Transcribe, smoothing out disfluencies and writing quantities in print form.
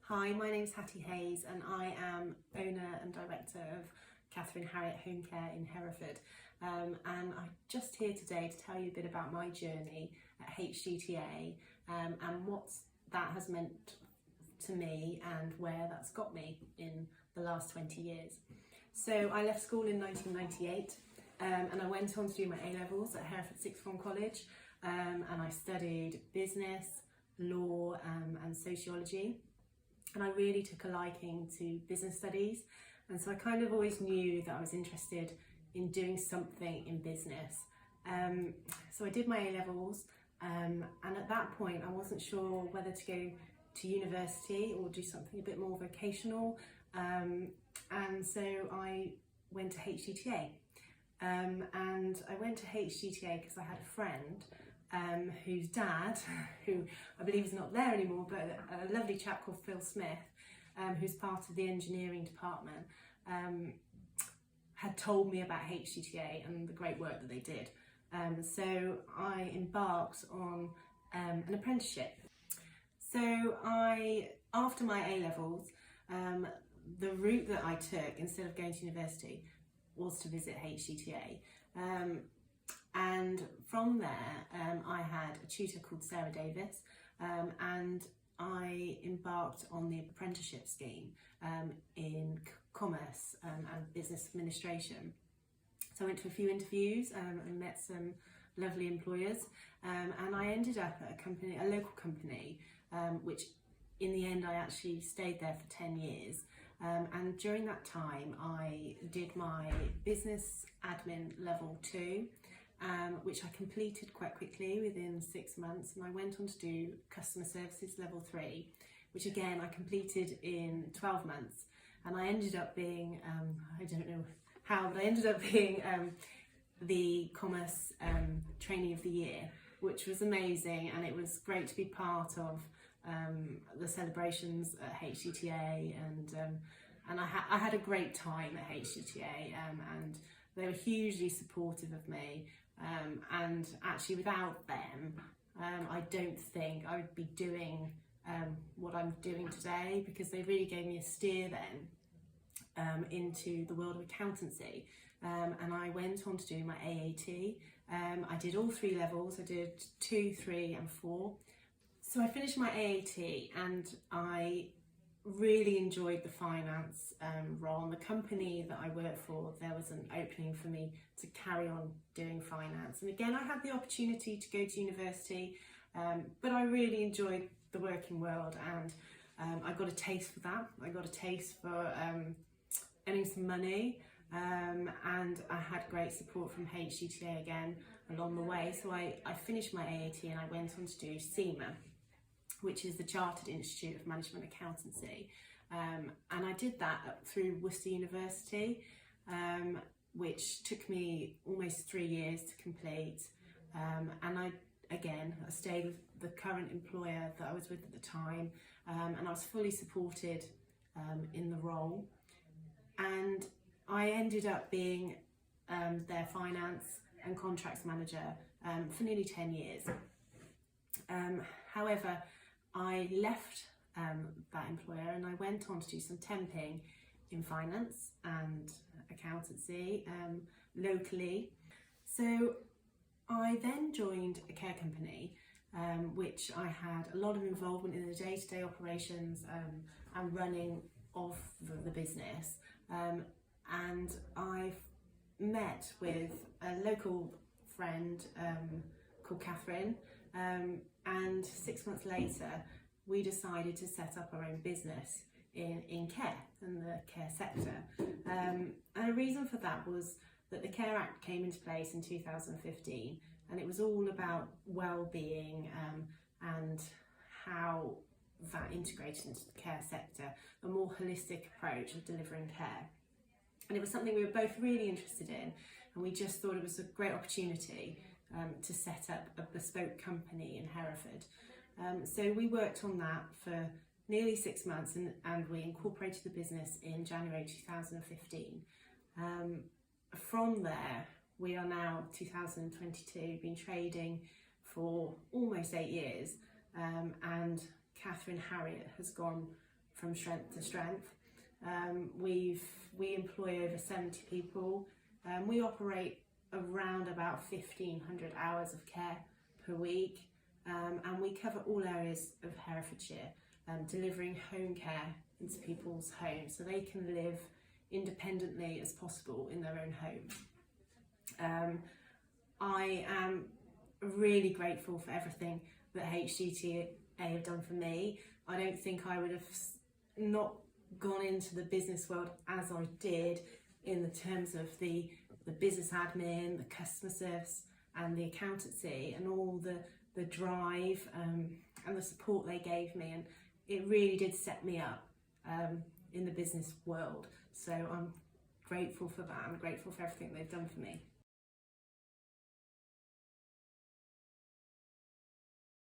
Hi, my name's Hattie and I am owner and director of Catherine Harriet Home Care in Hereford. And I'm just here today to tell you a bit about my journey at HGTA and what that has meant to me and where that's got me in the last 20 years. So I left school in 1998 and I went on to do my A-levels at Hereford Sixth Form College and I studied business, law and sociology. And I really took a liking to business studies, and so I kind of always knew that I was interested in doing something in business. So I did my A-levels and at that point I wasn't sure whether to go to university or do something a bit more vocational, and so I went to HGTA. And I went to HGTA because I had a friend whose dad, who I believe is not there anymore, but a lovely chap called Phil Smith, who's part of the engineering department, had told me about HGTA and the great work that they did. So I embarked on an apprenticeship. So after my A-levels, the route that I took, instead of going to university, was to visit HGTA. And from there, I had a tutor called Sarah Davis, and I embarked on the Apprenticeship scheme in commerce and business administration. So I went to a few interviews and met some lovely employers, and I ended up at a local company, which in the end I actually stayed there for 10 years. And during that time I did my business admin level 2, which I completed quite quickly within 6 months, and I went on to do customer services level 3, which again I completed in 12 months, and I ended up being, I don't know how, but I ended up being the commerce trainee of the year, which was amazing, and it was great to be part of the celebrations at HGTA, and I had a great time at HGTA, and they were hugely supportive of me, and actually without them I don't think I would be doing what I'm doing today, because they really gave me a steer then into the world of accountancy, and I went on to do my AAT. I did all 3 levels. I did 2, 3 and 4. So I finished my AAT and I really enjoyed the finance role. In the company that I worked for, there was an opening for me to carry on doing finance. And again, I had the opportunity to go to university, but I really enjoyed the working world, and I got a taste for that. I got a taste for earning some money, and I had great support from HGTA again along the way. So I finished my AAT and I went on to do CIMA, which is the Chartered Institute of Management Accountancy, and I did that up through Worcester University, which took me almost 3 years to complete, and I stayed with the current employer that I was with at the time, and I was fully supported in the role, and I ended up being their finance and contracts manager for nearly 10 years. However, I left that employer and I went on to do some temping in finance and accountancy locally. So I then joined a care company, which I had a lot of involvement in the day-to-day operations and running of the business, and I met with a local friend called Catherine, and 6 months later we decided to set up our own business in care and the care sector, and the reason for that was that the Care Act came into place in 2015, and it was all about well-being and how that integrated into the care sector, a more holistic approach of delivering care. And it was something we were both really interested in, and we just thought it was a great opportunity to set up a bespoke company in Hereford. So we worked on that for nearly 6 months, and we incorporated the business in January 2015. From there, we are now 2022, been trading for almost 8 years, and Catherine Harriet has gone from strength to strength. We employ over 70 people. We operate around about 1,500 hours of care per week, and we cover all areas of Herefordshire, delivering home care into people's homes so they can live independently as possible in their own homes. I am really grateful for everything that HGTA have done for me. I don't think I would have not gone into the business world as I did in the terms of the business admin, the customer service and the accountancy and all the drive and the support they gave me, and it really did set me up in the business world. So I'm grateful for that. I'm grateful for everything they've done for me.